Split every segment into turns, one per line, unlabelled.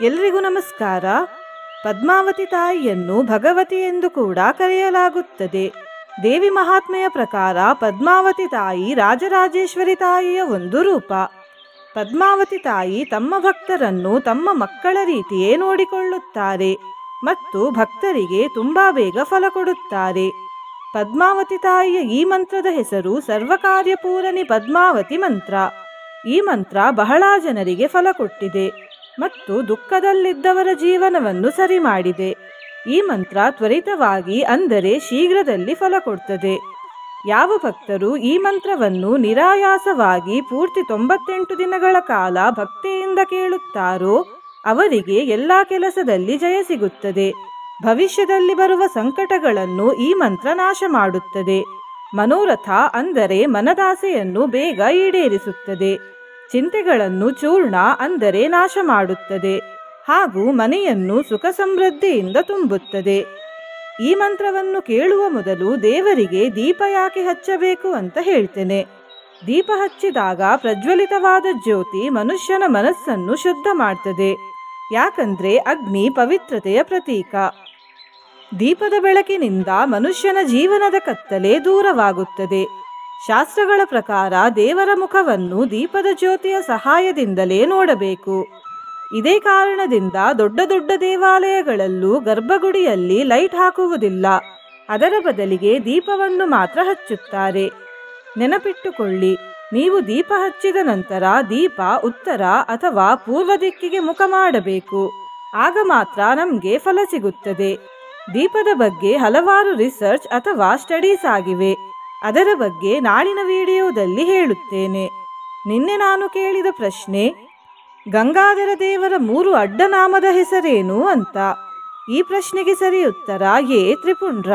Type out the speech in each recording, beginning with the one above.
ಎಲ್ರಿಗೂ ನಮಸ್ಕಾರ. ಪದ್ಮಾವತಿ ತಾಯಿಯನ್ನು ಭಗವತಿ ಎಂದು ಕೂಡ ಕರೆಯಲಾಗುತ್ತದೆ. ದೇವಿ ಮಹಾತ್ಮೆಯ ಪ್ರಕಾರ ಪದ್ಮಾವತಿ ತಾಯಿ ರಾಜರಾಜೇಶ್ವರಿ ತಾಯಿಯ ಒಂದು ರೂಪ. ಪದ್ಮಾವತಿ ತಾಯಿ ತಮ್ಮ ಭಕ್ತರನ್ನು ತಮ್ಮ ಮಕ್ಕಳ ರೀತಿಯೇ ನೋಡಿಕೊಳ್ಳುತ್ತಾರೆ ಮತ್ತು ಭಕ್ತರಿಗೆ ತುಂಬಾ ಬೇಗ ಫಲ ಕೊಡುತ್ತಾರೆ. ಪದ್ಮಾವತಿ ತಾಯಿಯ ಈ ಮಂತ್ರದ ಹೆಸರು ಸರ್ವಕಾರ್ಯಪೂರಣಿ ಪದ್ಮಾವತಿ ಮಂತ್ರ. ಈ ಮಂತ್ರ ಬಹಳ ಜನರಿಗೆ ಫಲ ಕೊಟ್ಟಿದೆ ಮತ್ತು ದುಃಖದಲ್ಲಿದ್ದವರ ಜೀವನವನ್ನು ಸರಿ ಮಾಡಿದೆ. ಈ ಮಂತ್ರ ತ್ವರಿತವಾಗಿ ಅಂದರೆ ಶೀಘ್ರದಲ್ಲಿ ಫಲ ಕೊಡ್ತದೆ. ಯಾವ ಭಕ್ತರು ಈ ಮಂತ್ರವನ್ನು ನಿರಾಯಾಸವಾಗಿ ಪೂರ್ತಿ 98 ದಿನಗಳ ಕಾಲ ಭಕ್ತಿಯಿಂದ ಕೇಳುತ್ತಾರೋ ಅವರಿಗೆ ಎಲ್ಲ ಕೆಲಸದಲ್ಲಿ ಜಯ ಸಿಗುತ್ತದೆ. ಭವಿಷ್ಯದಲ್ಲಿ ಬರುವ ಸಂಕಟಗಳನ್ನು ಈ ಮಂತ್ರ ನಾಶ ಮಾಡುತ್ತದೆ. ಮನೋರಥ ಅಂದರೆ ಮನದಾಸೆಯನ್ನು ಬೇಗ ಈಡೇರಿಸುತ್ತದೆ. ಚಿಂತೆಗಳನ್ನು ಚೂರ್ಣ ಅಂದರೆ ನಾಶ ಮಾಡುತ್ತದೆ ಹಾಗೂ ಮನೆಯನ್ನು ಸುಖ ಸಮೃದ್ಧಿಯಿಂದ ತುಂಬುತ್ತದೆ. ಈ ಮಂತ್ರವನ್ನು ಕೇಳುವ ಮೊದಲು ದೇವರಿಗೆ ದೀಪ ಯಾಕೆ ಹಚ್ಚಬೇಕು ಅಂತ ಹೇಳ್ತೇನೆ. ದೀಪ ಹಚ್ಚಿದಾಗ ಪ್ರಜ್ವಲಿತವಾದ ಜ್ಯೋತಿ ಮನುಷ್ಯನ ಮನಸ್ಸನ್ನು ಶುದ್ಧ ಮಾಡ್ತದೆ. ಯಾಕಂದ್ರೆ ಅಗ್ನಿ ಪವಿತ್ರತೆಯ ಪ್ರತೀಕ. ದೀಪದ ಬೆಳಕಿನಿಂದ ಮನುಷ್ಯನ ಜೀವನದ ಕತ್ತಲೆ ದೂರವಾಗುತ್ತದೆ. ಶಾಸ್ತ್ರಗಳ ಪ್ರಕಾರ ದೇವರ ಮುಖವನ್ನು ದೀಪದ ಜ್ಯೋತಿಯ ಸಹಾಯದಿಂದಲೇ ನೋಡಬೇಕು. ಇದೇ ಕಾರಣದಿಂದ ದೊಡ್ಡ ದೊಡ್ಡ ದೇವಾಲಯಗಳಲ್ಲೂ ಗರ್ಭಗುಡಿಯಲ್ಲಿ ಲೈಟ್ ಹಾಕುವುದಿಲ್ಲ. ಅದರ ಬದಲಿಗೆ ದೀಪವನ್ನು ಮಾತ್ರ ಹಚ್ಚುತ್ತಾರೆ. ನೆನಪಿಟ್ಟುಕೊಳ್ಳಿ, ನೀವು ದೀಪ ಹಚ್ಚಿದ ನಂತರ ದೀಪ ಉತ್ತರ ಅಥವಾ ಪೂರ್ವ ದಿಕ್ಕಿಗೆ ಮುಖ ಮಾಡಬೇಕು. ಆಗ ಮಾತ್ರ ನಮಗೆ ಫಲ ಸಿಗುತ್ತದೆ. ದೀಪದ ಬಗ್ಗೆ ಹಲವಾರು ರಿಸರ್ಚ್ ಅಥವಾ ಸ್ಟಡೀಸ್ ಆಗಿವೆ. ಅದರ ಬಗ್ಗೆ ನಾಳಿನ ವಿಡಿಯೋದಲ್ಲಿ ಹೇಳುತ್ತೇನೆ. ನಿನ್ನೆ ನಾನು ಕೇಳಿದ ಪ್ರಶ್ನೆ, ಗಂಗಾಧರ ದೇವರ 3 ಅಡ್ಡನಾಮದ ಹೆಸರೇನು ಅಂತ. ಈ ಪ್ರಶ್ನೆಗೆ ಸರಿ ಉತ್ತರ ಎ. ತ್ರಿಪುಂಡ್ರ.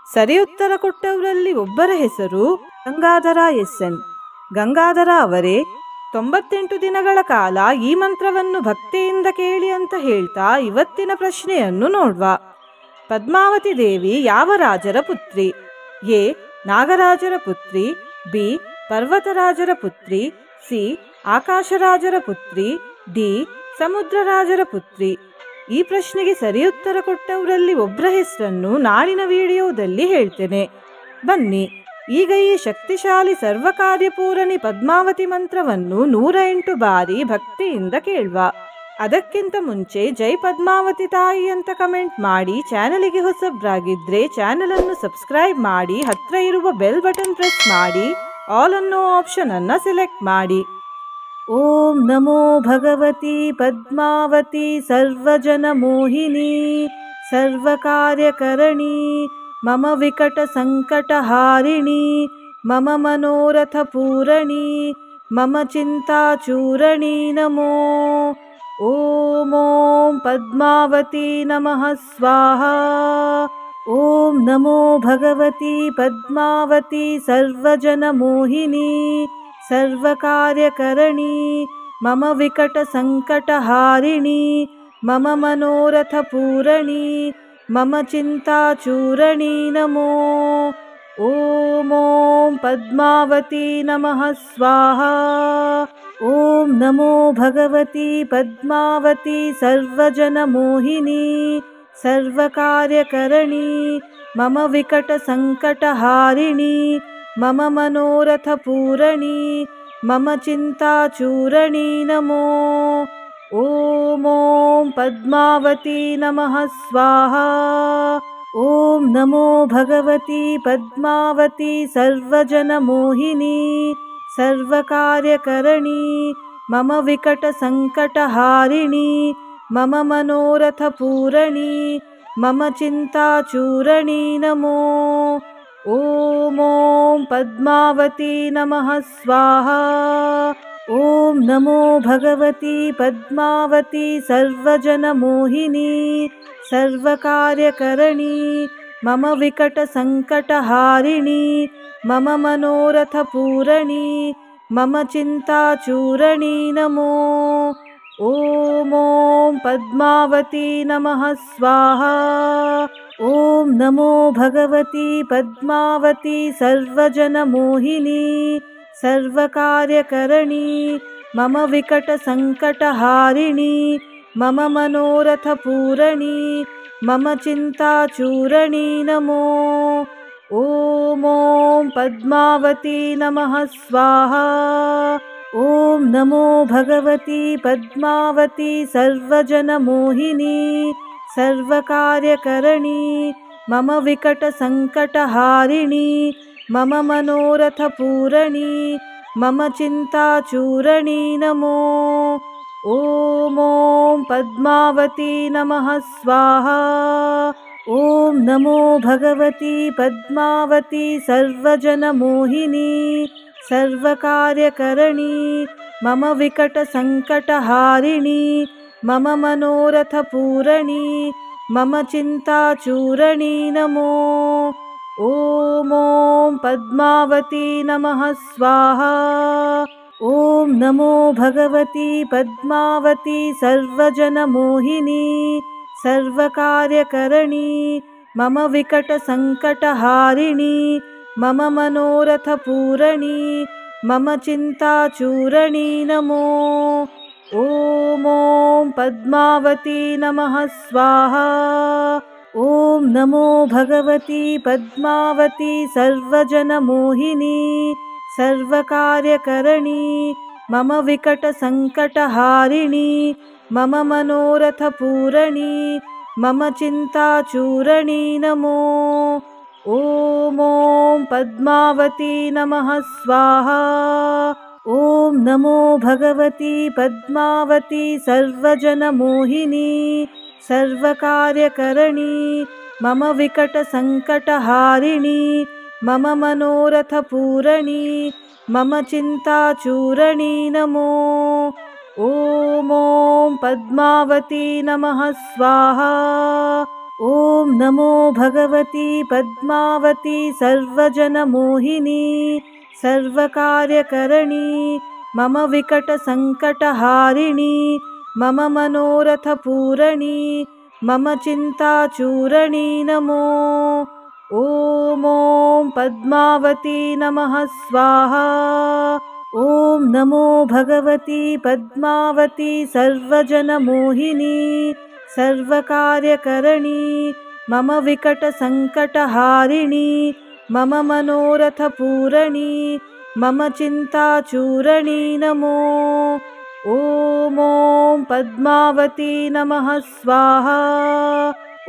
ಸರಿ ಉತ್ತರ ಕೊಟ್ಟವರಲ್ಲಿ ಒಬ್ಬರ ಹೆಸರು ಗಂಗಾಧರ ಎಸ್.ಎನ್. ಗಂಗಾಧರ ಅವರೇ, 98 ದಿನಗಳ ಕಾಲ ಈ ಮಂತ್ರವನ್ನು ಭಕ್ತಿಯಿಂದ ಕೇಳಿ ಅಂತ ಹೇಳ್ತಾ ಇವತ್ತಿನ ಪ್ರಶ್ನೆಯನ್ನು ನೋಡುವ. ಪದ್ಮಾವತಿ ದೇವಿ ಯಾವ ರಾಜರ ಪುತ್ರಿ? ಎ. ನಾಗರಾಜರ ಪುತ್ರಿ, ಬಿ. ಪರ್ವತರಾಜರ ಪುತ್ರಿ, ಸಿ. ಆಕಾಶರಾಜರ ಪುತ್ರಿ, ಡಿ. ಸಮುದ್ರರಾಜರ ಪುತ್ರಿ. ಈ ಪ್ರಶ್ನೆಗೆ ಸರಿ ಉತ್ತರ ಕೊಟ್ಟವರಲ್ಲಿ ಒಬ್ಬರ ಹೆಸರನ್ನು ನಾಳಿನ ವಿಡಿಯೋದಲ್ಲಿ ಹೇಳ್ತೇನೆ. ಬನ್ನಿ, ಈಗ ಈ ಶಕ್ತಿಶಾಲಿ ಸರ್ವಕಾರ್ಯಪೂರಣಿ ಪದ್ಮಾವತಿ ಮಂತ್ರವನ್ನು 108 ಬಾರಿ ಭಕ್ತಿಯಿಂದ ಕೇಳುವ. ಅದಕ್ಕಿಂತ ಮುಂಚೆ ಜೈ ಪದ್ಮಾವತಿ ತಾಯಿ ಅಂತ ಕಮೆಂಟ್ ಮಾಡಿ, ಚಾನಲಿಗೆ ಹೊಸಬ್ರಾಗಿದ್ರೆ ಚಾನಲ್ ಅನ್ನು ಸಬ್ಸ್ಕ್ರೈಬ್ ಮಾಡಿ, ಹತ್ರ ಇರುವ ಬೆಲ್ ಬಟನ್ ಪ್ರೆಸ್ ಮಾಡಿ, ಆಲ್ ಅನ್ನೋ ಆಪ್ಷನ್ ಅನ್ನ ಸೆಲೆಕ್ಟ್ ಮಾಡಿ. ಓಂ ನಮೋ ಭಗವತಿ ಪದ್ಮಾವತಿ ಸರ್ವಜನ ಮೋಹಿನಿ ಸರ್ವಕಾರ್ಯಕರಣಿ ಮಮ ವಿಕಟ ಸಂಕಟ ಹಾರಿಣಿ ಮಮ ಮನೋರಥ ಪೂರಣಿ ಮಮ ಚಿಂತಾ ಚೂರಣಿ ನಮೋ. ಓಂ ಓಂ ಪದ್ಮಾವತಿ ನಮಃ ಸ್ವಾಹಾ. ಓಂ ನಮೋ ಭಗವತಿ ಪದ್ಮಾವತಿ ಸರ್ವಜನ ಮೋಹಿನಿ ಸರ್ವಕಾರ್ಯಕರಣಿ ಮಮ ವಿಕಟ ಸಂಕಟ ಹಾರಿಣಿ ಮಮ ಮನೋರಥ ಪೂರಣಿ ಮಮ ಚಿಂತಾ ಚೂರಣಿ ನಮೋ. ಓಂ ಓಂ ಪದ್ಮಾವತಿ ನಮಃ ಸ್ವಾಹಾ. ಓಂ ನಮೋ ಭಗವತಿ ಪದ್ಮಾವತಿ ಸರ್ವಜನ ಮೋಹಿನಿ ಸರ್ವಕಾರ್ಯಕರಣಿ ಮಮ ವಿಕಟ ಸಂಕಟ ಹಾರಿಣಿ ಮಮ ಮನೋರಥ ಪೂರಣಿ ಮಮ ಚಿಂತಾ ಚೂರಣಿ ನಮೋ. ಓಂ ಓಂ ಪದ್ಮಾವತಿ ನಮಃ ಸ್ವಾಹಾ. ಓಂ ನಮೋ ಭಗವತಿ ಪದ್ಮಾವತಿ ಸರ್ವಜನ ಮೋಹಿನಿ ಸರ್ವಕಾರ್ಯಕರಣಿ ಮಮ ವಿಕಟ ಸಂಕಟ ಹಾರಿಣಿ ಮಮ ಮನೋರಥ ಪೂರಣಿ ಮಮ ಚಿಂತಾ ಚೂರಣಿ ನಮೋ. ಓಂ ಓಂ ಪದ್ಮಾವತಿ ನಮಃ ಸ್ವಾಹಾ. ಓಂ ನಮೋ ಭಗವತಿ ಪದ್ಮಾವತಿ ಸರ್ವಜನ ಮೋಹಿನಿ ಸರ್ವಕಾರ್ಯಕರಣಿ ಮಮ ವಿಕಟ ಸಂಕಟ ಹಾರಿಣಿ ಮಮ ಮನೋರಥ ಪೂರಣಿ ಮಮ ಚಿಂತಾ ಚೂರಣಿ ನಮೋ. ಓಂ ಓಂ ಪದ್ಮಾವತಿ ನಮಃ ಸ್ವಾಹಾ. ಓಂ ನಮೋ ಭಗವತಿ ಪದ್ಮಾವತಿ ಸರ್ವಜನ ಮೋಹಿನಿ ಸರ್ವಕಾರ್ಯಕರಣಿ ಮಮ ವಿಕಟ ಸಂಕಟ ಹಾರಿಣಿ मम मनोरथपूरणी मम चिन्ताचूरणी नमो। ॐ पद्मावती नमः स्वाहा। ॐ नमो भगवती पद्मावती सर्वजनमोहिनी सर्वकार्यकरणी मम विकटसङ्कटहारिणी मम मनोरथपूरणी मम चिन्ताचूरणी नमो। ॐ पद्मावती नमः स्वाहा। ॐ नमो भगवती पद्मावती सर्वजनमोहिनी सर्वकार्यकरणी मम विकटसङ्कटहारिणी मम मनोरथपूरणी मम चिन्ताचूरणी नमो। ॐ पद्मावती नमः स्वाहा। ॐ नमो भगवती पद्मावती सर्वजनमोहिनी सर्वकार्यकरणी मम विकटसङ्कटहारिणी मम मनोरथपूरणी मम चिन्ताचूरणी नमो। ॐ पद्मावती नमः स्वाहा। ॐ नमो भगवती पद्मावती सर्वजनमोहिनी सर्वकार्यकरणी मम विकटसङ्कटहारिणी मम मनोरथपूरणी मम चिन्ताचूरणी नमो। ॐ पद्मावती नमः स्वाहा। ॐ नमो भगवती पद्मावती सर्वजनमोहिनी सर्वकार्यकरणी मम विकटसङ्कटहारिणी मम मनोरथपूरणी मम चिन्ताचूरणी नमो। ॐ पद्मावती नमः स्वाहा। ॐ नमो भगवती पद्मावती सर्वजनमोहिनी सर्वकार्यकरणी मम विकटसङ्कटहारिणी मम मनोरथपूरणी मम चिन्ताचूरणी नमो। ॐ पद्मावती नमः स्वाहा। ॐ नमो भगवती पद्मावती सर्वजनमोहिनी सर्वकार्यकरणी मम विकटसङ्कटहारिणी मम मनोरथपूरणी मम चिन्ताचूरणी नमो। ॐ पद्मावती नमः स्वाहा।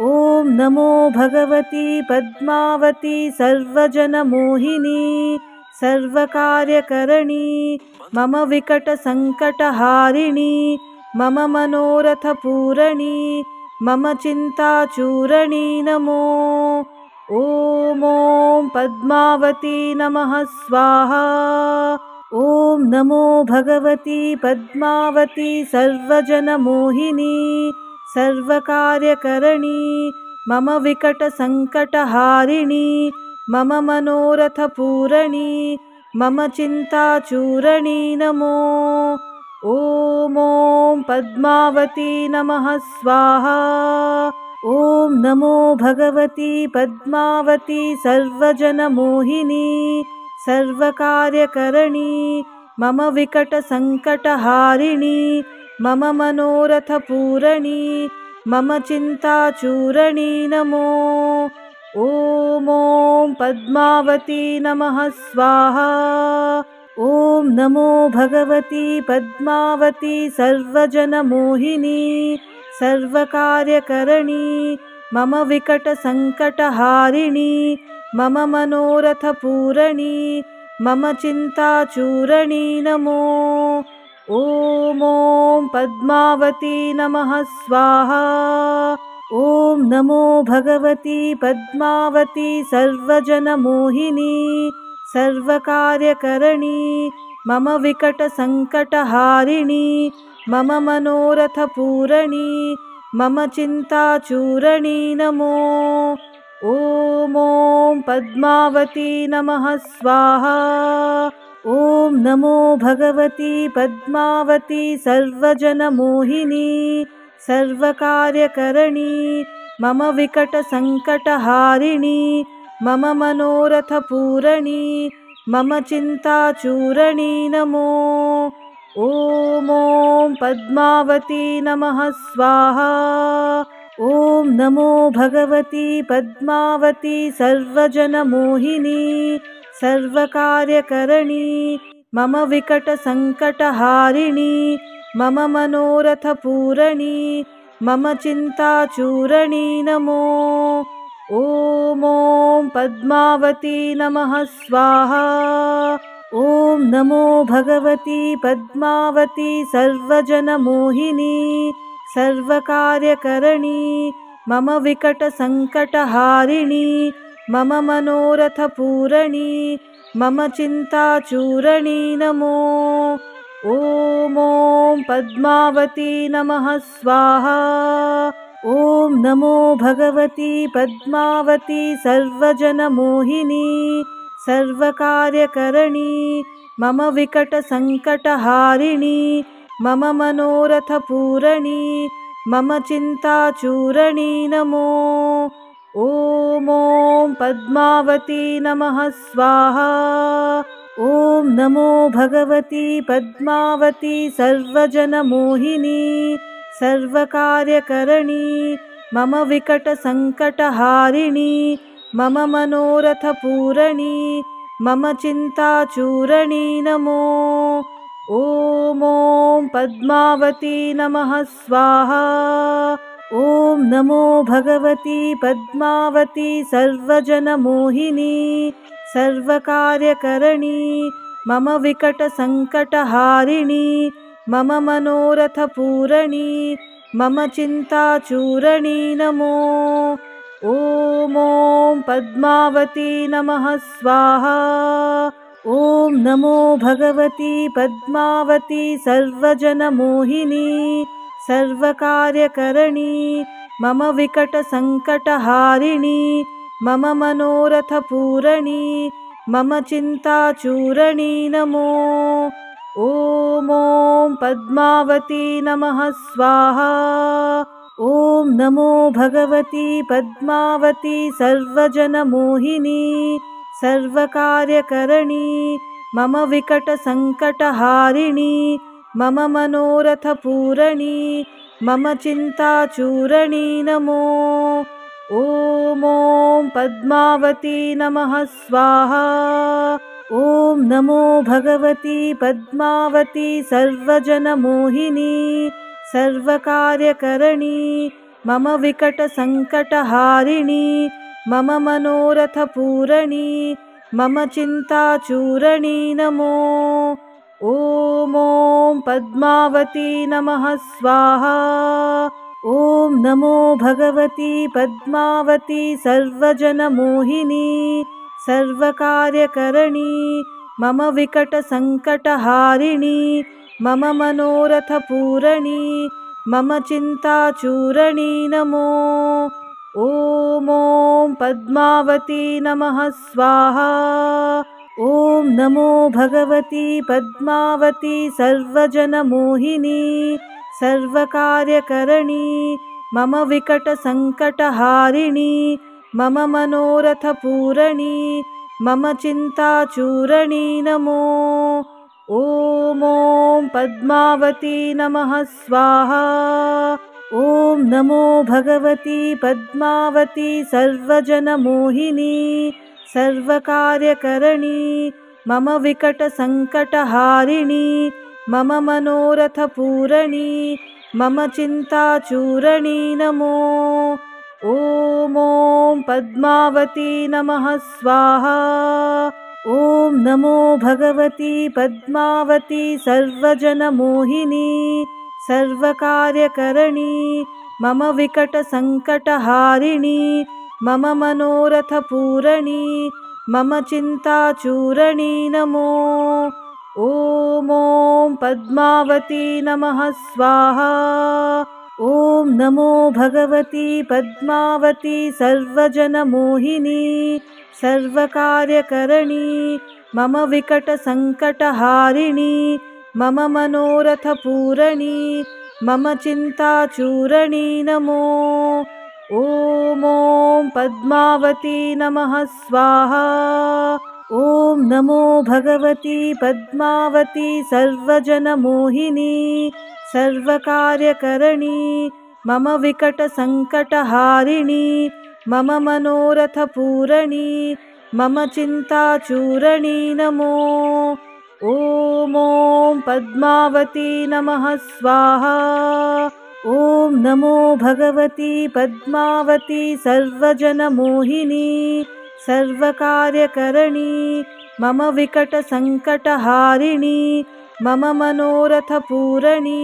ॐ नमो भगवती पद्मावती सर्वजनमोहिनी सर्वकार्यकरणी मम विकटसङ्कटहारिणी मम मनोरथपूरणी मम चिन्ताचूरणी नमो। ॐ पद्मावती नमः स्वाहा। ॐ नमो भगवती पद्मावती सर्वजनमोहिनी सर्वकार्यकरणी मम विकटसङ्कटहारिणी मम मनोरथपूरणी मम चिन्ताचूरणी नमो। ॐ पद्मावती नमः स्वाहा। ॐ नमो भगवती पद्मावती सर्वजनमोहिनी सर्वकार्यकरणी मम विकटसङ्कटहारिणी मम मनोरथपूरणी मम चिन्ताचूरणी नमो। ॐ पद्मावती नमः स्वाहा। ॐ नमो भगवती पद्मावती सर्वजनमोहिनी सर्वकार्यकरणी मम विकटसङ्कटहारिणी मम मनोरथपूरणी मम चिन्ताचूरणी नमो। ॐ पद्मावती नमः स्वाहा। ॐ नमो भगवती पद्मावती सर्वजनमोहिनी सर्वकार्यकरणी मम विकटसङ्कटहारिणी मम मनोरथपूरणी मम चिन्ताचूरणी नमो। ॐ पद्मावती नमः स्वाहा। ॐ नमो भगवती पद्मावती सर्वजनमोहिनी सर्वकार्यकरणी मम विकटसङ्कटहारिणी मम मनोरथपूरणी मम चिन्ताचूरणी नमो। ॐ पद्मावती नमः स्वाहा। ॐ नमो भगवती पद्मावती सर्वजनमोहिनी सर्वकार्यकरणी मम विकटसङ्कटहारिणी मम मनोरथपूरणी मम चिन्ताचूरणी नमो। ॐ पद्मावती नमः स्वाहा। ॐ नमो भगवती पद्मावती सर्वजनमोहिनी सर्वकार्यकरणी मम विकटसङ्कटहारिणी मम मनोरथपूरणी मम चिन्ताचूरणी नमो। ॐ पद्मावती नमः स्वाहा। ॐ नमो भगवती पद्मावती सर्वजनमोहिनी सर्वकार्यकरणी मम विकटसङ्कटहारिणी मम मनोरथपूरणी मम चिन्ताचूरणी नमो। ॐ पद्मावती नमः स्वाहा। ॐ नमो भगवती पद्मावती सर्वजनमोहिनी सर्वकार्यकरणी मम विकटसङ्कटहारिणी मम मनोरथपूरणी मम चिन्ताचूरणी नमो। ॐ पद्मावती नमः स्वाहा। ॐ नमो भगवती पद्मावती सर्वजनमोहिनी सर्वकार्यकरणी मम विकटसङ्कटहारिणी मम मनोरथपूरणी मम चिन्ताचूरणी नमो। ॐ पद्मावती नमः स्वाहा। ॐ नमो भगवती पद्मावती सर्वजनमोहिनी सर्वकार्यकरणी मम विकटसङ्कटहारिणी मम मनोरथपूरणी मम चिन्ताचूरणी नमो। ॐ पद्मावती नमः स्वाहा। ॐ नमो भगवती पद्मावती सर्वजनमोहिनी सर्वकार्यकरणी मम विकटसङ्कटहारिणी मम मनोरथपूरणी मम चिन्ताचूरणी नमो। ॐ पद्मावती नमः स्वाहा। ॐ नमो भगवती पद्मावती सर्वजनमोहिनी सर्वकार्यकरणी मम विकटसङ्कटहारिणी मम मनोरथपूरणी मम चिन्ताचूरणी नमो। ॐ पद्मावती नमः स्वाहा। ॐ नमो भगवती पद्मावती सर्वजनमोहिनी सर्वकार्यकरणी मम विकटसङ्कटहारिणी मम मनोरथपूरणी मम चिन्ताचूरणी नमो। ॐ पद्मावती नमः स्वाहा। ॐ नमो भगवती पद्मावती सर्वजनमोहिनी सर्वकार्यकरणी मम विकटसङ्कटहारिणी मम मनोरथपूरणी मम चिन्ताचूरणी नमो। ॐ पद्मावती नमः स्वाहा। ॐ नमो भगवती पद्मावती सर्वजनमोहिनी सर्वकार्यकरणी मम विकटसङ्कटहारिणी मम मनोरथपूरणी मम चिन्ताचूरणी नमो। ॐ पद्मावती नमः स्वाहा। ॐ नमो भगवती पद्मावती सर्वजनमोहिनी सर्वकार्यकरणी मम विकटसङ्कटहारिणी मम मनोरथपूरणी मम चिन्ताचूरणी नमो। ॐ पद्मावती नमः स्वाहा। ॐ नमो भगवती पद्मावती सर्वजनमोहिनी सर्वकार्यकरणी मम विकटसङ्कटहारिणी मम मनोरथपूरणी मम चिन्ताचूरणी नमो। ॐ पद्मावती नमः स्वाहा। ॐ नमो भगवती पद्मावती सर्वजनमोहिनी सर्वकार्यकरणी मम विकटसङ्कटहारिणी मम मनोरथपूरणी मम चिन्ताचूरणी नमो। ॐ पद्मावती नमः स्वाहा। ॐ नमो भगवती पद्मावती सर्वजनमोहिनी सर्वकार्यकरणी मम विकटसङ्कटहारिणी मम मनोरथपूरणी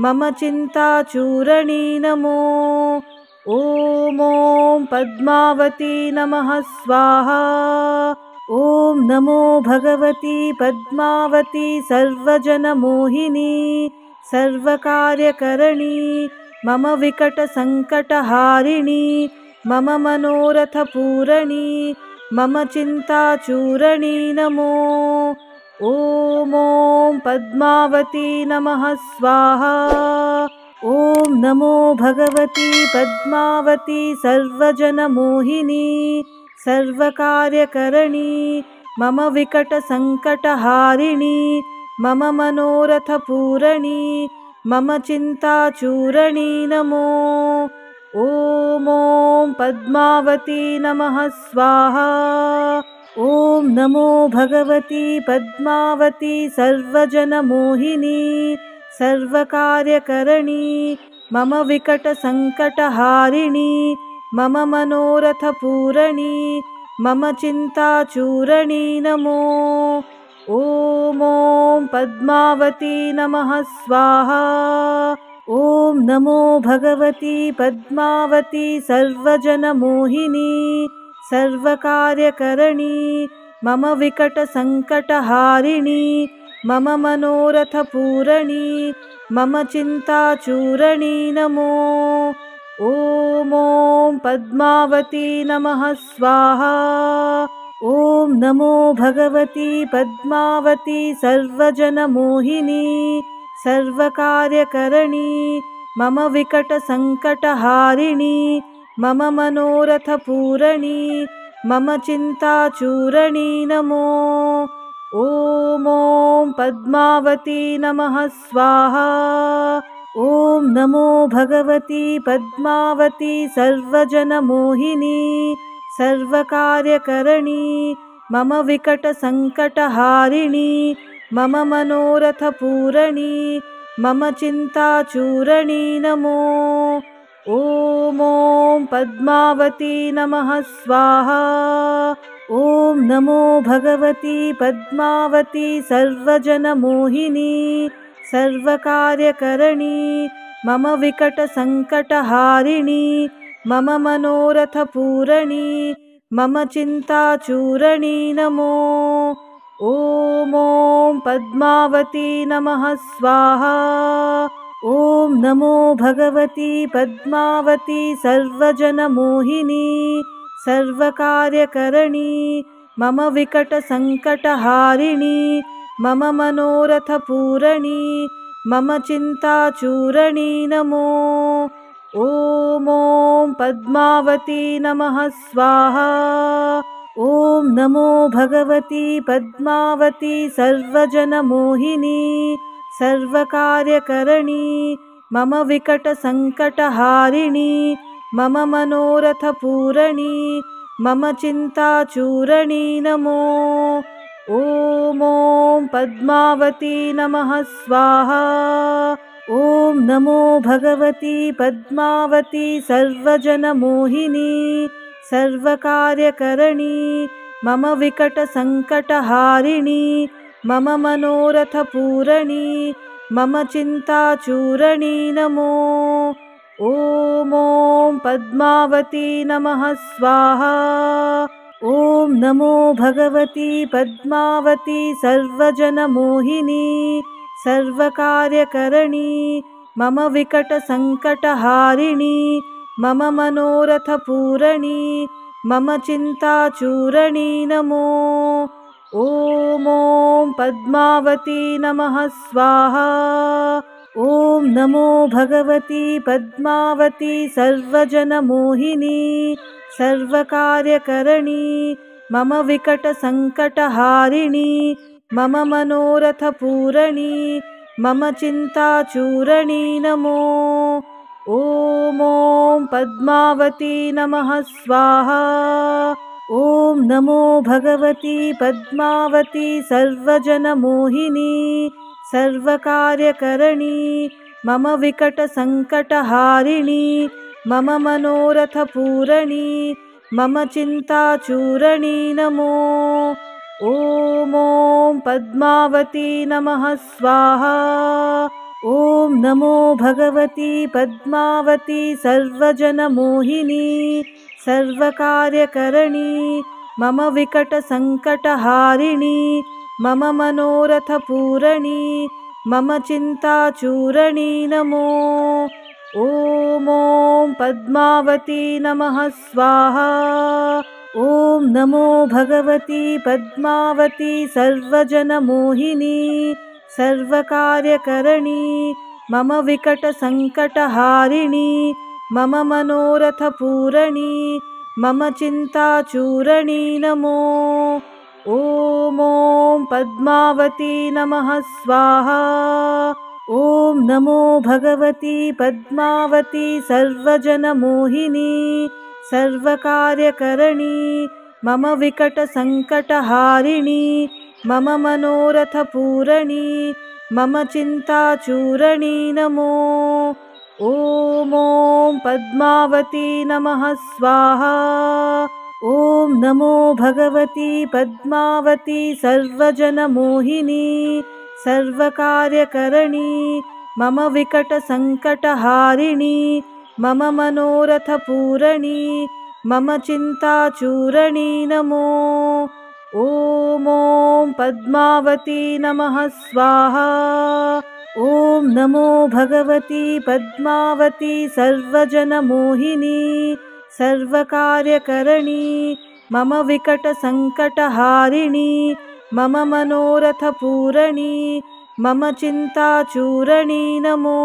मम चिन्ताचूरणी नमो। ॐ पद्मावती नमः स्वाहा। ॐ नमो भगवती पद्मावती सर्वजनमोहिनी सर्वकार्यकरणी मम विकटसङ्कटहारिणी मम मनोरथपूरणी मम चिन्ताचूरणी नमो। ॐ पद्मावती नमः स्वाहा। ॐ नमो भगवती पद्मावती सर्वजनमोहिनी सर्वकार्यकरणी मम विकटसङ्कटहारिणी मम मनोरथपूरणी मम चिन्ताचूरणी नमो। ॐ पद्मावती नमः स्वाहा। ॐ नमो भगवती पद्मावती सर्वजनमोहिनी सर्वकार्यकरणी मम विकटसङ्कटहारिणी मम मनोरथपूरणी मम चिन्ताचूरणी नमो। ॐ पद्मावती नमः स्वाहा। ॐ नमो भगवती पद्मावती सर्वजनमोहिनी सर्वकार्यकरणी मम विकटसङ्कटहारिणी मम मनोरथपूरणी मम चिन्ताचूरणी नमो। ॐ पद्मावती नमः स्वाहा। ॐ नमो भगवती पद्मावती सर्वजनमोहिनी सर्वकार्यकरणी मम विकटसङ्कटहारिणी मम मनोरथपूरणी मम चिन्ताचूरणी नमो। ॐ पद्मावती नमः स्वाहा। ॐ नमो भगवती पद्मावती सर्वजनमोहिनी सर्वकार्यकरणी मम विकटसङ्कटहारिणी मम मनोरथपूरणी मम चिन्ताचूरणी नमो। ॐ पद्मावती नमः स्वाहा। ॐ नमो भगवती पद्मावती सर्वजनमोहिनी सर्वकार्यकरणी मम विकटसङ्कटहारिणी मम मनोरथपूरणी मम चिन्ताचूरणी नमो। ॐ पद्मावती नमः स्वाहा। ॐ नमो भगवती पद्मावती सर्वजनमोहिनी सर्वकार्यकरणी मम विकटसङ्कटहारिणी मम मनोरथपूरणी मम चिन्ताचूरणी नमो। ॐ पद्मावती नमः स्वाहा। ॐ नमो भगवती पद्मावती सर्वजनमोहिनी सर्वकार्यकरणी मम विकटसङ्कटहारिणी मम मनोरथपूरणी मम चिन्ताचूरणी नमो। ॐ पद्मावती नमः स्वाहा। ॐ नमो भगवती पद्मावती सर्वजनमोहिनी सर्वकार्यकरणी मम विकटसङ्कटहारिणी मम मनोरथपूरणी मम चिन्ताचूरणी नमो। ॐ पद्मावती नमः स्वाहा। ॐ नमो भगवती पद्मावती सर्वजनमोहिनी सर्वकार्यकरणी मम विकटसङ्कटहारिणी मम मनोरथपूरणी मम चिन्ताचूरणी नमो। ॐ पद्मावती नमः स्वाहा। ॐ नमो भगवती पद्मावती सर्वजनमोहिनी सर्वकार्यकरणी मम विकटसङ्कटहारिणी मम मनोरथपूरणी मम चिन्ताचूरणी नमो। ॐ पद्मावती नमः स्वाहा। ॐ नमो भगवती पद्मावती सर्वजनमोहिनी सर्वकार्यकरणी मम विकटसङ्कटहारिणी मम मनोरथपूरणी मम चिन्ताचूरणी नमो। ॐ पद्मावती नमः स्वाहा। ॐ नमो भगवती पद्मावती सर्वजनमोहिनी सर्वकार्यकरणी मम विकटसङ्कटहारिणी मम मनोरथपूरणी मम चिन्ताचूरणी नमो। ॐ पद्मावती नमः स्वाहा। ॐ नमो भगवती पद्मावती सर्वजनमोहिनी सर्वकार्यकरणी मम विकटसङ्कटहारिणी मम मनोरथपूरणी मम चिन्ताचूरणी नमो। ॐ पद्मावती नमः स्वाहा। ॐ नमो भगवती पद्मावती सर्वजनमोहिनी सर्वकार्यकरणी मम विकटसङ्कटहारिणी मम मनोरथपूरणी मम चिन्ताचूरणी नमो। ॐ पद्मावती नमः स्वाहा। ॐ नमो भगवती पद्मावती सर्वजनमोहिनी सर्वकार्यकरणी मम विकटसङ्कटहारिणी मम मनोरथपूरणी मम चिन्ताचूरणी नमो। ॐ पद्मावती नमः स्वाहा। ॐ नमो भगवती पद्मावती सर्वजनमोहिनी सर्वकार्यकरणी मम विकटसङ्कटहारिणी मम मनोरथपूरणी मम चिन्ताचूरणी नमो।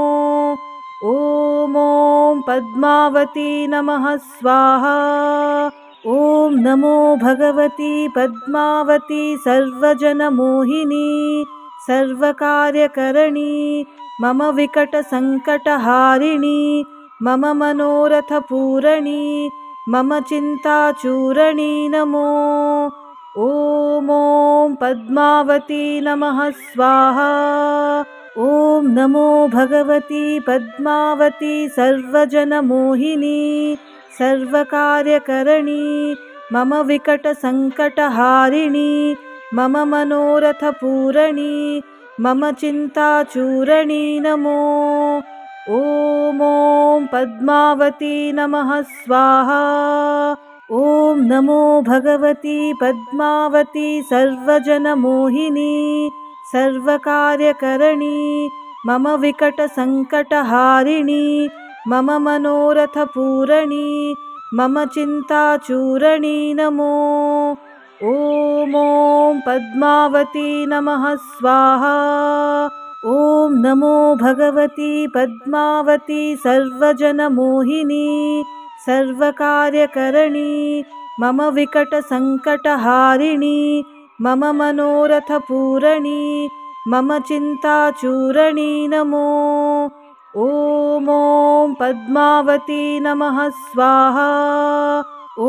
ॐ पद्मावती नमः स्वाहा। ॐ नमो भगवती पद्मावती सर्वजनमोहिनी सर्वकार्यकरणी मम विकटसङ्कटहारिणी मम मनोरथपूरणी मम चिन्ताचूरणी नमो। ॐ पद्मावती नमः स्वाहा। ॐ नमो भगवती पद्मावती सर्वजनमोहिनी सर्वकार्यकरणी मम विकटसङ्कटहारिणी मम मनोरथपूरणी मम चिन्ताचूरणी नमो। ॐ पद्मावती नमः स्वाहा। ॐ नमो भगवती पद्मावती सर्वजनमोहिनी सर्वकार्यकरणी मम विकटसङ्कटहारिणी मम मनोरथपूरणी मम चिन्ताचूरणी नमो। ॐ पद्मावती नमः स्वाहा। ॐ नमो भगवती पद्मावती सर्वजनमोहिनी सर्वकार्यकरणी मम विकटसङ्कटहारिणी मम मनोरथपूरणी मम चिन्ताचूरणी नमो। ॐ पद्मावती नमः स्वाहा। ॐ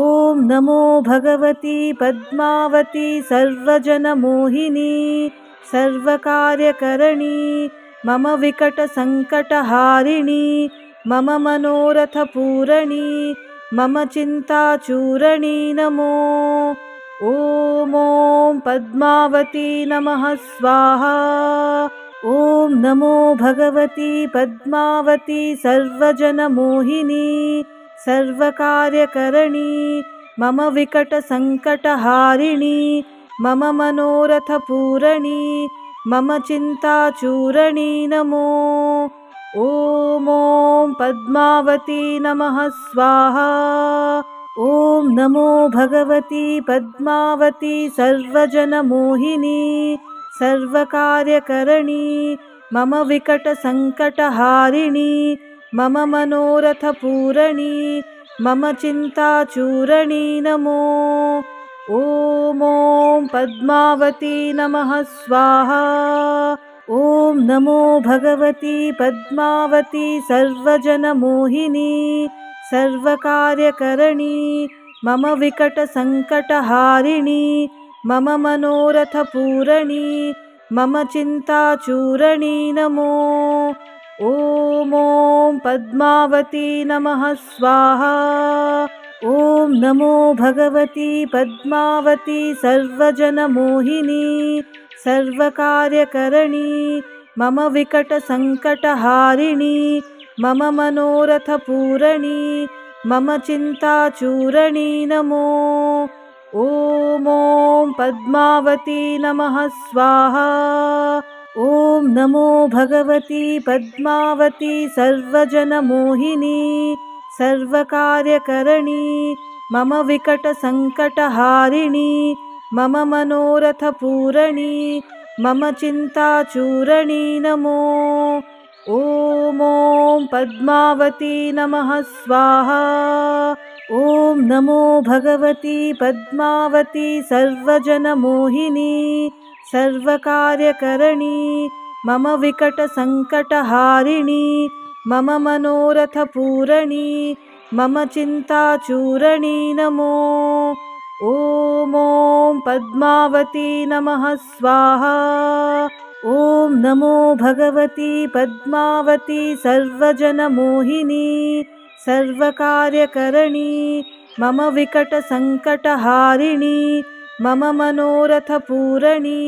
नमो भगवती पद्मावती सर्वजनमोहिनी सर्वकार्यकरणी मम विकटसङ्कटहारिणी मम मनोरथपूरणी मम चिन्ताचूरणी नमो। ॐ पद्मावती नमः स्वाहा। ॐ नमो भगवती पद्मावती सर्वजनमोहिनी सर्वकार्यकरणी मम विकटसङ्कटहारिणी मम मनोरथपूरणी मम चिन्ताचूरणी नमो। ॐ पद्मावती नमः स्वाहा। ॐ नमो भगवती पद्मावती सर्वजनमोहिनी सर्वकार्यकरणी मम विकटसङ्कटहारिणी मम मनोरथपूरणी मम चिन्ताचूरणी नमो। ॐ पद्मावती नमः स्वाहा। ॐ नमो भगवती पद्मावती सर्वजनमोहिनी सर्वकार्यकरणी मम विकटसङ्कटहारिणी मम मनोरथपूरणी मम चिन्ताचूरणी नमो। ॐ पद्मावती नमः स्वाहा। ॐ नमो भगवती पद्मावती सर्वजनमोहिनी सर्वकार्यकरणी मम विकटसङ्कटहारिणी मम मनोरथपूरणी मम चिन्ताचूरणी नमो। ॐ पद्मावती नमः स्वाहा। ॐ नमो भगवती पद्मावती सर्वजनमोहिनी सर्वकार्यकरणी मम विकटसङ्कटहारिणी मम मनोरथपूरणी मम चिन्ताचूरणी नमो। ॐ पद्मावती नमः स्वाहा। ॐ नमो भगवती पद्मावती सर्वजनमोहिनी सर्वकार्यकरणी मम विकटसङ्कटहारिणी मम मनोरथपूरणी मम चिन्ताचूरणी नमो। ॐ पद्मावती नमः स्वाहा। ॐ नमो भगवती पद्मावती सर्वजनमोहिनी सर्वकार्यकरणी मम विकटसङ्कटहारिणी मम मनोरथपूरणी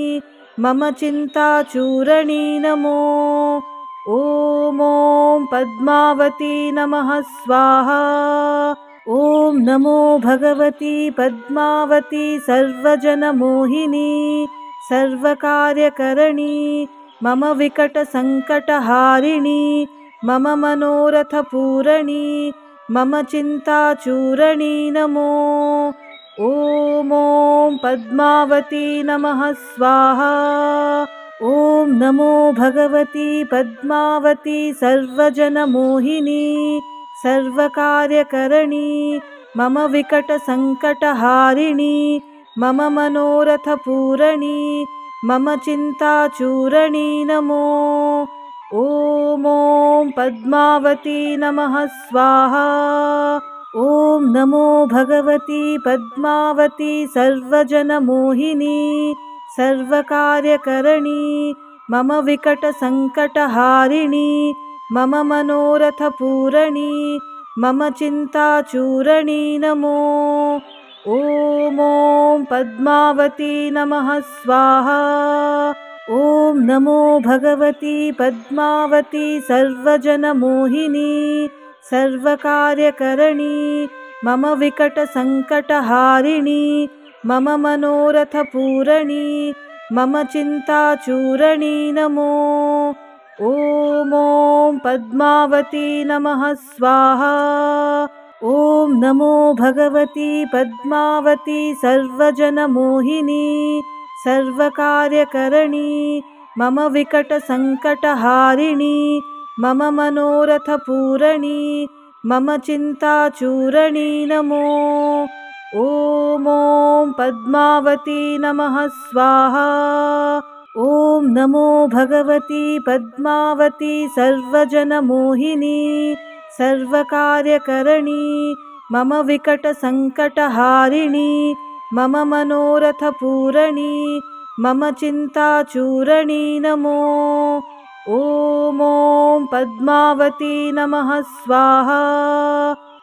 मम चिन्ताचूरणी नमो। ॐ पद्मावती नमः स्वाहा। ॐ नमो भगवती पद्मावती सर्वजनमोहिनी सर्वकार्यकरणी मम विकटसङ्कटहारिणी मम मनोरथपूरणी मम चिन्ताचूरणी नमो। ॐ पद्मावती नमः स्वाहा। ॐ नमो भगवती पद्मावती सर्वजनमोहिनी सर्वकार्यकरणी मम विकटसङ्कटहारिणी मम मनोरथपूरणी मम चिन्ताचूरणी नमो। ॐ पद्मावती नमः स्वाहा। ॐ नमो भगवती पद्मावती सर्वजनमोहिनी सर्वकार्यकरणी मम विकटसङ्कटहारिणी मम मनोरथपूरणी मम चिन्ताचूरणी नमो। ॐ पद्मावती नमः स्वाहा। ॐ नमो भगवती पद्मावती सर्वजनमोहिनी सर्वकार्यकरणी मम विकटसङ्कटहारिणी मम मनोरथपूरणी मम चिन्ताचूरणी नमो। ॐ पद्मावती नमः स्वाहा। ॐ नमो भगवती पद्मावती सर्वजनमोहिनी सर्वकार्यकरणी मम विकटसङ्कटहारिणी मम मनोरथपूरणी मम चिन्ताचूरणी नमो। ॐ पद्मावती नमः स्वाहा। ॐ नमो भगवती पद्मावती सर्वजनमोहिनी सर्वकार्यकरणी मम विकटसङ्कटहारिणी मम मनोरथपूरणी मम चिन्ताचूरणी नमो। ॐ पद्मावती नमः स्वाहा।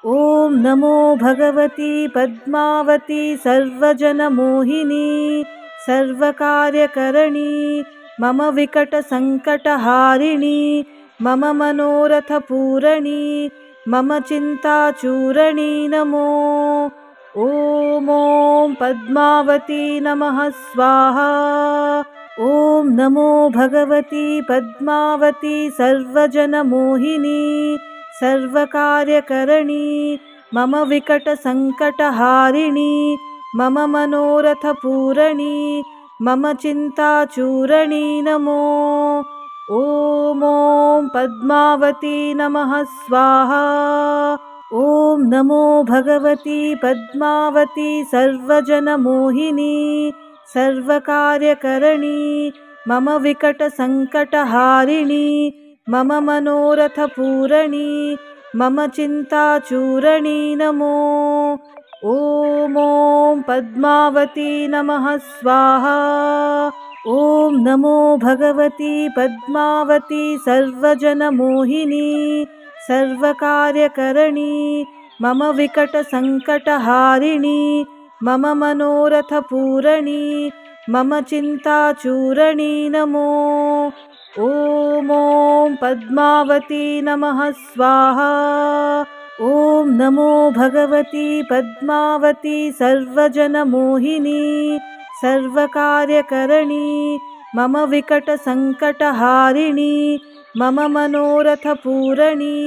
ॐ नमो भगवती पद्मावती सर्वजनमोहिनी सर्वकार्यकरणी मम विकटसङ्कटहारिणी मम मनोरथपूरणी मम चिन्ताचूरणी नमो। ॐ पद्मावती नमः स्वाहा। ॐ नमो भगवती पद्मावती सर्वजनमोहिनी सर्वकार्यकरणी मम विकटसङ्कटहारिणी मम मनोरथपूरणी मम चिन्ताचूरणी नमो। ॐ पद्मावती नमः स्वाहा। ॐ नमो भगवती पद्मावती सर्वजनमोहिनी सर्वकार्यकरणी मम विकटसङ्कटहारिणी मम मनोरथपूरणी मम चिन्ताचूरणी नमो। ॐ पद्मावती नमः स्वाहा। ॐ नमो भगवती पद्मावती सर्वजनमोहिनी सर्वकार्यकरणी मम विकटसङ्कटहारिणी मम मनोरथपूरणी मम चिन्ताचूरणी नमो। ॐ पद्मावती नमः स्वाहा। ॐ नमो भगवती पद्मावती सर्वजनमोहिनी सर्वकार्यकरणी मम विकटसङ्कटहारिणी मम मनोरथपूरणी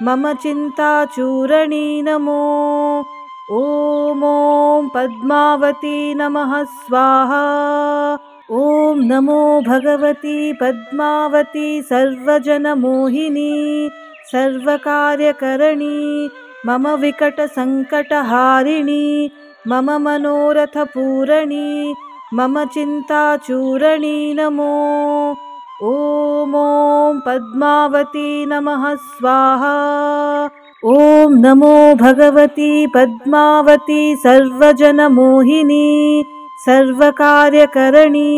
मम चिन्ताचूरणी नमो। ॐ पद्मावती नमः स्वाहा। ॐ नमो भगवती पद्मावती सर्वजनमोहिनी सर्वकार्यकरणी मम विकटसङ्कटहारिणी मम मनोरथपूरणी मम चिन्ताचूरणी नमो। ॐ पद्मावती नमः स्वाहा। ॐ नमो भगवती पद्मावती सर्वजनमोहिनी सर्वकार्यकरणी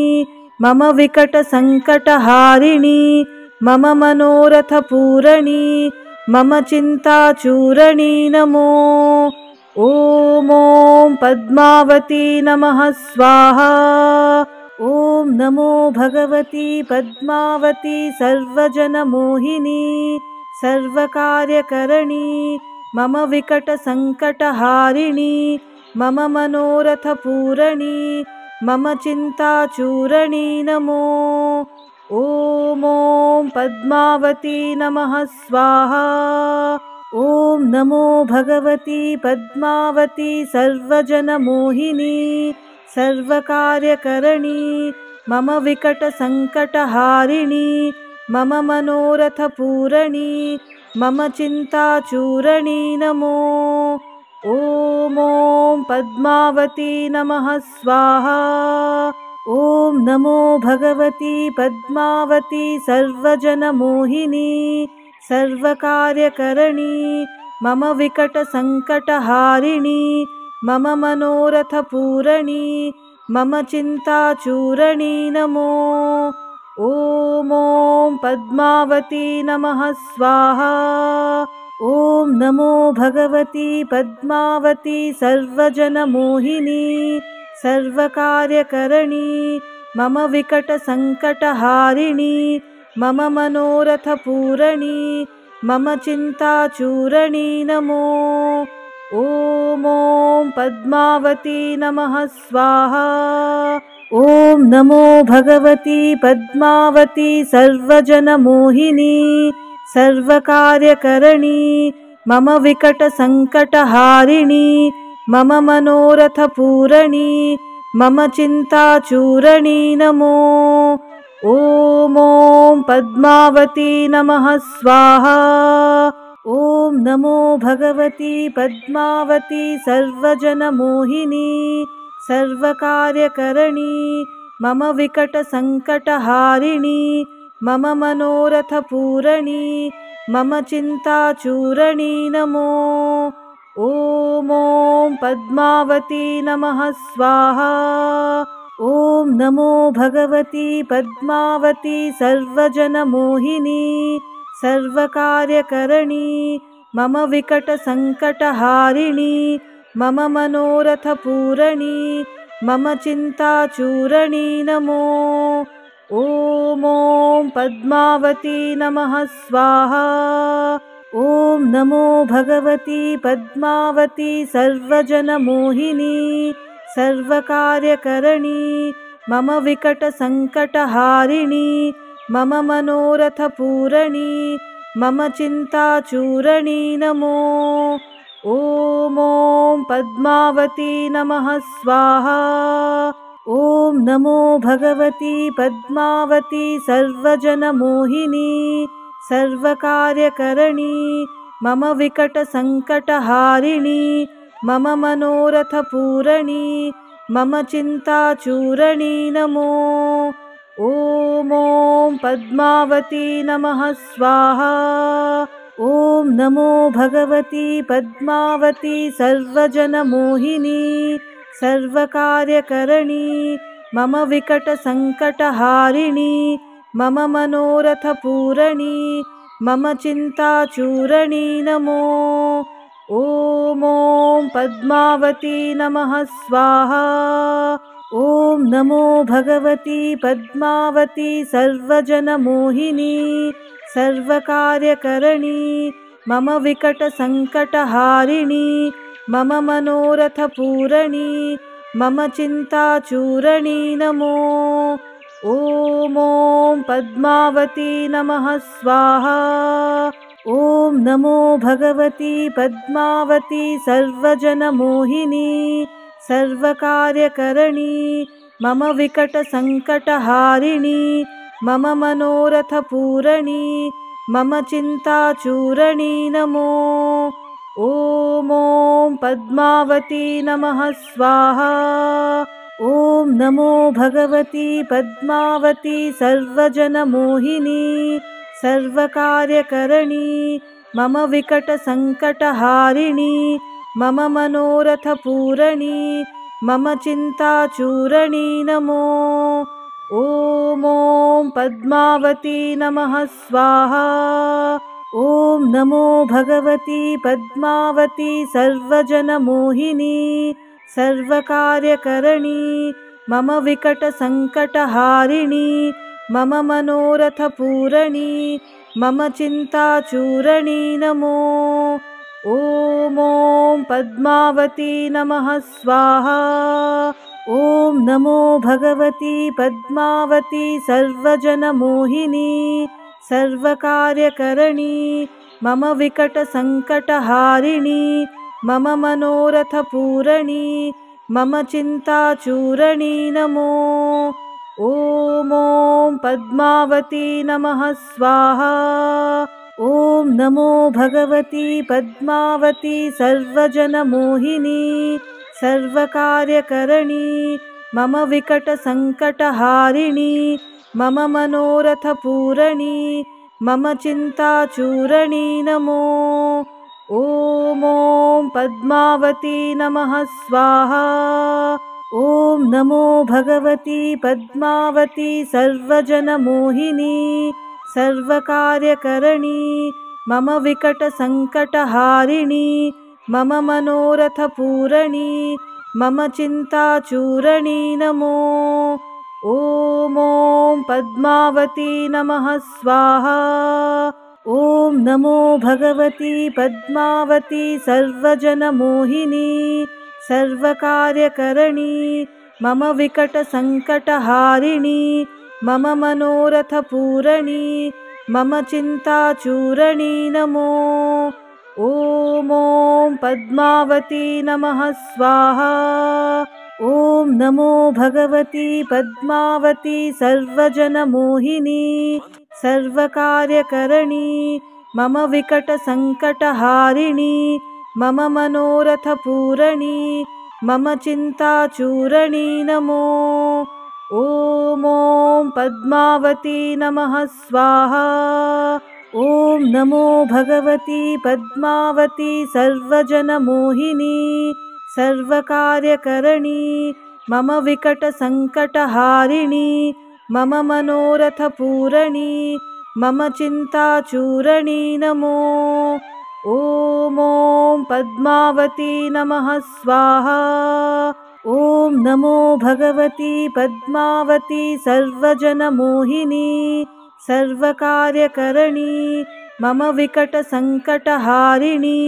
मम विकटसङ्कटहारिणी मम मनोरथपूरणी मम चिन्ताचूरणी नमो। ॐ पद्मावती नमः स्वाहा। ॐ नमो भगवती पद्मावती सर्वजनमोहिनी सर्वकार्यकरणी मम विकटसङ्कटहारिणी मम मनोरथपूरणी मम चिन्ताचूरणी नमो। ॐ पद्मावती नमः स्वाहा। ॐ नमो भगवती पद्मावती सर्वजनमोहिनी सर्वकार्यकरणी मम विकटसङ्कटहारिणी मम मनोरथपूरणी मम चिन्ताचूरणी नमो। ॐ पद्मावती नमः स्वाहा। ॐ नमो भगवती पद्मावती सर्वजनमोहिनी सर्वकार्यकरणी मम विकटसङ्कटहारिणी मम मनोरथपूरणी मम चिन्ताचूरणी नमो। ॐ पद्मावती नमः स्वाहा। ॐ नमो भगवती पद्मावती सर्वजनमोहिनी सर्वकार्यकरणी मम विकटसङ्कटहारिणी मम मनोरथपूरणी मम चिन्ताचूरणी नमो। ॐ पद्मावती नमः स्वाहा। ॐ नमो भगवती पद्मावती सर्वजनमोहिनी सर्वकार्यकरणी मम विकटसङ्कटहारिणी मम मनोरथपूरणी मम चिन्ताचूरणी नमो। ॐ पद्मावती नमः स्वाहा। ॐ नमो भगवती पद्मावती सर्वजनमोहिनी सर्वकार्यकरणी मम विकटसङ्कटहारिणी मम मनोरथपूरणी मम चिन्ताचूरणी नमो। ॐ पद्मावती नमः स्वाहा। ॐ नमो भगवती पद्मावती सर्वजनमोहिनी सर्वकार्यकरणी मम विकटसङ्कटहारिणी मम मनोरथपूरणी मम चिन्ताचूरणी नमो। ॐ पद्मावती नमः स्वाहा। ॐ नमो भगवती पद्मावती सर्वजनमोहिनी सर्वकार्यकरणी मम विकटसङ्कटहारिणी मम मनोरथपूरणी मम चिन्ताचूरणी नमो। ॐ पद्मावती नमः स्वाहा। ॐ नमो भगवती पद्मावती सर्वजनमोहिनी सर्वकार्यकरणी मम विकटसङ्कटहारिणी मम मनोरथपूरणी मम चिन्ताचूरणी नमो। ॐ पद्मावती नमः स्वाहा। ॐ नमो भगवती पद्मावती सर्वजनमोहिनी सर्वकार्यकरणी मम विकटसङ्कटहारिणी मम मनोरथपूरणी मम चिन्ताचूरणी नमो। ॐ पद्मावती नमः स्वाहा। ॐ नमो भगवती पद्मावती सर्वजनमोहिनी सर्वकार्यकरणी मम विकटसङ्कटहारिणी मम मनोरथपूरणी मम चिन्ताचूरणी नमो। ॐ पद्मावती नमः स्वाहा। ॐ नमो भगवती पद्मावती सर्वजनमोहिनी सर्वकार्यकरणी मम विकटसङ्कटहारिणी मम मनोरथपूरणी मम चिन्ताचूरणी नमो। ॐ पद्मावती नमः स्वाहा। ॐ नमो भगवती पद्मावती सर्वजनमोहिनी सर्वकार्यकरणी मम विकटसङ्कटहारिणी मम मनोरथपूरणी मम चिन्ताचूरणी नमो। ॐ पद्मावती नमः स्वाहा। ॐ नमो भगवती पद्मावती सर्वजनमोहिनी सर्वकार्यकरणी मम विकटसङ्कटहारिणी मम मनोरथपूरणी मम चिन्ताचूरणी नमो। ॐ पद्मावती नमः स्वाहा। ॐ नमो भगवती पद्मावती सर्वजनमोहिनी सर्वकार्यकरणी मम विकटसङ्कटहारिणी मम मनोरथपूरणी मम चिन्ताचूरणी नमो। ॐ पद्मावती नमः स्वाहा। ॐ नमो भगवती पद्मावती सर्वजनमोहिनी सर्वकार्यकरणी मम विकटसङ्कटहारिणी मम मनोरथपूरणी मम चिन्ताचूरणी नमो। ॐ पद्मावती नमः स्वाहा। ॐ नमो भगवती पद्मावती सर्वजनमोहिनी सर्वकार्यकरणी मम विकटसङ्कटहारिणी मम मनोरथपूरणी मम चिन्ताचूरणी नमो। ॐ पद्मावती नमः स्वाहा। ॐ नमो भगवती पद्मावती सर्वजनमोहिनी सर्वकार्यकरणी मम विकटसङ्कटहारिणी मम मनोरथपूरणी मम चिन्ताचूरणी नमो। ॐ पद्मावती नमः स्वाहा। ॐ नमो भगवती पद्मावती सर्वजनमोहिनी सर्वकार्यकरणी मम विकटसङ्कटहारिणी मम मनोरथपूरणी मम चिन्ताचूरणी नमो। ॐ पद्मावती नमः स्वाहा। ॐ नमो भगवती पद्मावती सर्वजनमोहिनी सर्वकार्यकरणी मम विकटसङ्कटहारिणी मम मनोरथपूरणी मम चिन्ताचूरणी नमो। ॐ पद्मावती नमः स्वाहा। ॐ नमो भगवती पद्मावती सर्वजनमोहिनी सर्वकार्यकरणी मम विकटसङ्कटहारिणी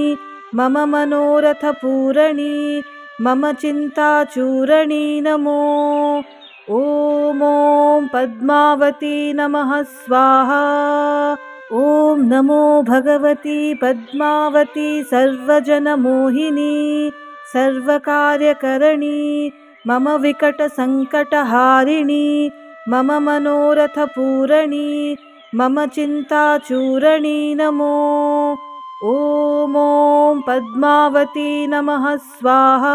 मम मनोरथपूरणी मम चिन्ताचूरणी नमो। ॐ पद्मावती नमः स्वाहा। ॐ नमो भगवती पद्मावती सर्वजनमोहिनी सर्वकार्यकरणी मम विकटसङ्कटहारिणी मम मनोरथपूरणी मम चिन्ताचूरणी नमो। ॐ पद्मावती नमः स्वाहा।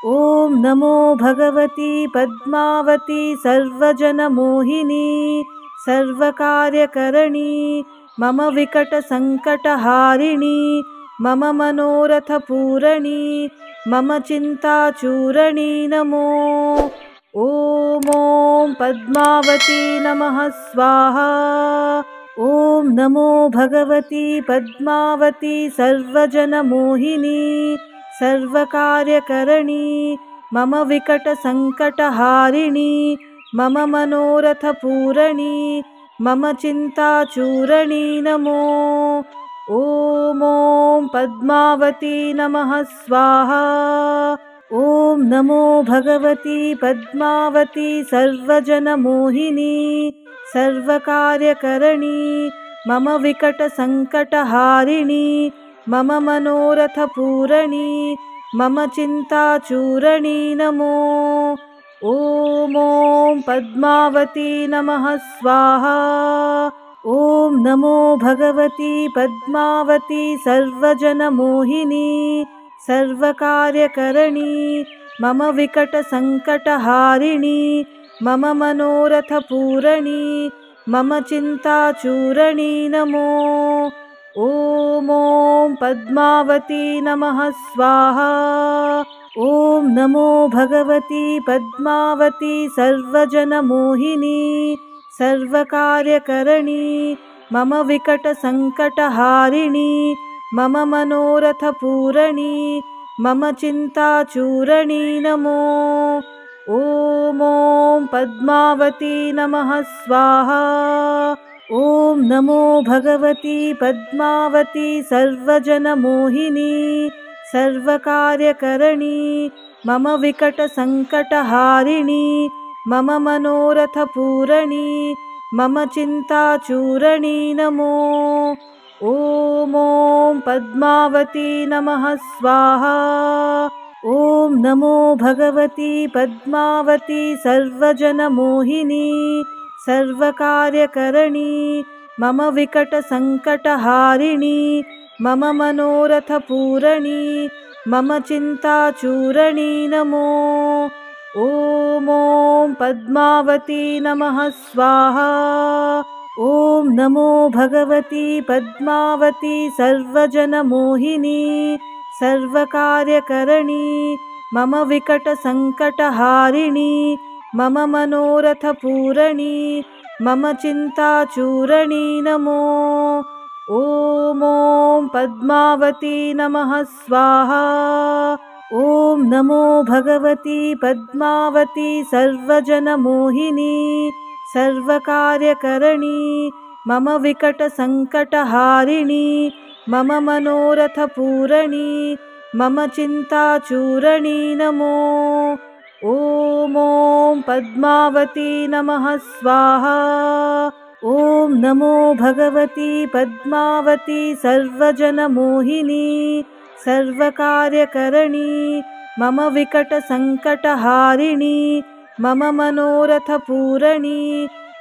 ॐ नमो भगवती पद्मावती सर्वजनमोहिनी सर्वकार्यकरणी मम विकटसङ्कटहारिणी मम मनोरथपूरणी मम चिन्ताचूरणी नमो। ॐ पद्मावती नमः स्वाहा। ॐ नमो भगवती पद्मावती सर्वजनमोहिनी सर्वकार्यकरणी मम विकटसङ्कटहारिणी मम मनोरथपूरणी मम चिन्ताचूरणी नमो। ॐ पद्मावती नमः स्वाहा। ॐ नमो भगवती पद्मावती सर्वजनमोहिनी सर्वकार्यकरणी मम विकटसङ्कटहारिणी मम मनोरथपूरणी मम चिन्ताचूरणी नमो। ॐ पद्मावती नमः स्वाहा। ॐ नमो भगवती पद्मावती सर्वजनमोहिनी सर्वकार्यकरणी मम विकटसङ्कटहारिणी मम मनोरथपूरणी मम चिन्ताचूरणी नमो। ॐ पद्मावती नमः स्वाहा। ॐ नमो भगवती पद्मावती सर्वजनमोहिनी सर्वकार्यकरणी मम विकटसङ्कटहारिणी मम मनोरथपूरणी मम चिन्ताचूरणी नमो। ॐ पद्मावती नमः स्वाहा। ॐ नमो भगवती पद्मावती सर्वजनमोहिनी सर्वकार्यकरणी मम विकटसङ्कटहारिणी मम मनोरथपूरणी मम चिन्ताचूरणी नमो। ॐ पद्मावती नमः स्वाहा। ॐ नमो भगवती पद्मावती सर्वजनमोहिनी सर्वकार्यकरणी मम विकटसङ्कटहारिणी मम मनोरथपूरणी मम चिन्ताचूरणी नमो। ॐ पद्मावती नमः स्वाहा। ॐ नमो भगवती पद्मावती सर्वजनमोहिनी सर्वकार्यकरणी मम विकटसङ्कटहारिणी मम मनोरथपूरणी मम चिन्ताचूरणी नमो। ॐ पद्मावती नमः स्वाहा। ॐ नमो भगवती पद्मावती सर्वजनमोहिनी सर्वकार्यकरणी मम विकटसङ्कटहारिणी मम मनोरथपूरणी मम चिन्ताचूरणी नमो। ॐ पद्मावती नमः स्वाहा। ॐ नमो भगवती पद्मावती सर्वजनमोहिनी सर्वकार्यकरणी मम विकटसङ्कटहारिणी मम मनोरथपूरणी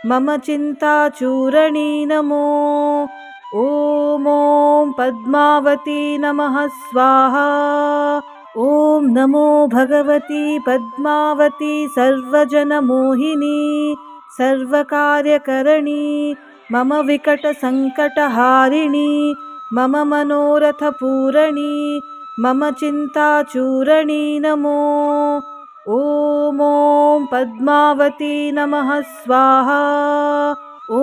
मम चिन्ताचूरणी नमो। ॐ पद्मावती नमः स्वाहा। ॐ नमो भगवती पद्मावती सर्वजनमोहिनी सर्वकार्यकरणी मम विकटसङ्कटहारिणी मम मनोरथपूरणी मम चिन्ताचूरणी नमो। ॐ पद्मावती नमः स्वाहा। ॐ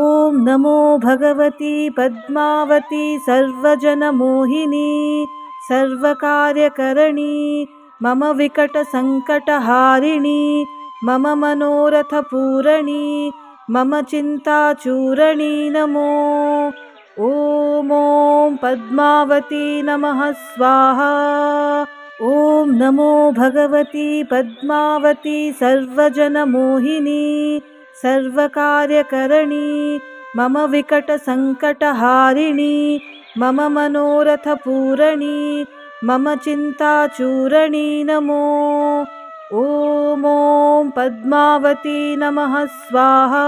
नमो भगवती पद्मावती सर्वजनमोहिनी सर्वकार्यकरणी मम विकटसङ्कटहारिणी मम मनोरथपूरणी मम चिन्ताचूरणी नमो। ॐ पद्मावती नमः स्वाहा। ॐ नमो भगवती पद्मावती सर्वजनमोहिनी सर्वकार्यकरणी मम विकटसङ्कटहारिणी मम मनोरथपूरणी मम चिन्ताचूरणी नमो। ॐ पद्मावती नमः स्वाहा।